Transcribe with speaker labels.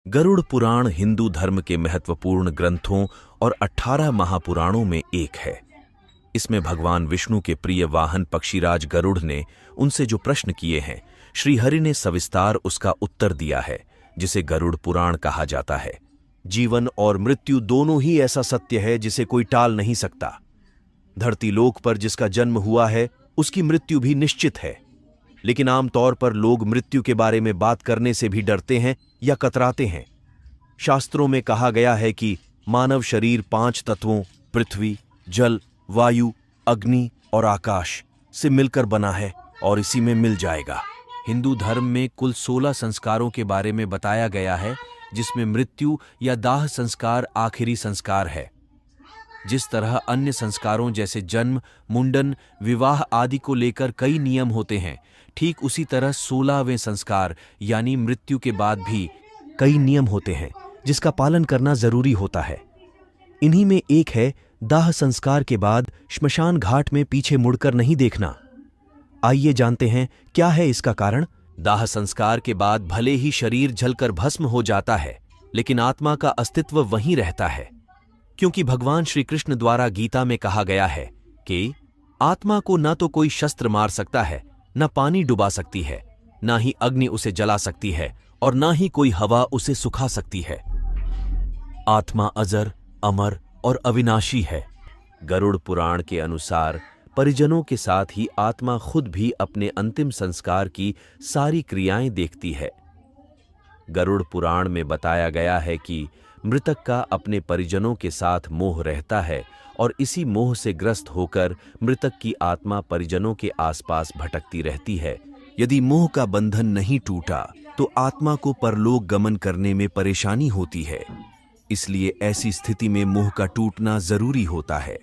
Speaker 1: गरुड़ पुराण हिंदू धर्म के महत्वपूर्ण ग्रंथों और 18 महापुराणों में एक है। इसमें भगवान विष्णु के प्रिय वाहन पक्षीराज गरुड़ ने उनसे जो प्रश्न किए हैं, श्रीहरि ने सविस्तार उसका उत्तर दिया है, जिसे गरुड़ पुराण कहा जाता है। जीवन और मृत्यु दोनों ही ऐसा सत्य है जिसे कोई टाल नहीं सकता। धरती लोक पर जिसका जन्म हुआ है उसकी मृत्यु भी निश्चित है, लेकिन आमतौर पर लोग मृत्यु के बारे में बात करने से भी डरते हैं या कतराते हैं। शास्त्रों में कहा गया है कि मानव शरीर 5 तत्वों पृथ्वी, जल, वायु, अग्नि और आकाश से मिलकर बना है और इसी में मिल जाएगा। हिंदू धर्म में कुल 16 संस्कारों के बारे में बताया गया है, जिसमें मृत्यु या दाह संस्कार आखिरी संस्कार है। जिस तरह अन्य संस्कारों जैसे जन्म, मुंडन, विवाह आदि को लेकर कई नियम होते हैं, ठीक उसी तरह 16वें संस्कार यानी मृत्यु के बाद भी कई नियम होते हैं जिसका पालन करना जरूरी होता है। इन्हीं में एक है दाह संस्कार के बाद श्मशान घाट में पीछे मुड़कर नहीं देखना। आइए जानते हैं क्या है इसका कारण। दाह संस्कार के बाद भले ही शरीर जलकर भस्म हो जाता है, लेकिन आत्मा का अस्तित्व वहीं रहता है, क्योंकि भगवान श्री कृष्ण द्वारा गीता में कहा गया है कि आत्मा को न तो कोई शस्त्र मार सकता है, न पानी डुबा सकती है, न ही अग्नि उसे जला सकती है और न ही कोई हवा उसे सुखा सकती है। आत्मा अजर, अमर और अविनाशी है। गरुड़ पुराण के अनुसार परिजनों के साथ ही आत्मा खुद भी अपने अंतिम संस्कार की सारी क्रियाएं देखती है। गरुड़ पुराण में बताया गया है कि मृतक का अपने परिजनों के साथ मोह रहता है और इसी मोह से ग्रस्त होकर मृतक की आत्मा परिजनों के आसपास भटकती रहती है। यदि मोह का बंधन नहीं टूटा तो आत्मा को परलोक गमन करने में परेशानी होती है। इसलिए ऐसी स्थिति में मोह का टूटना जरूरी होता है।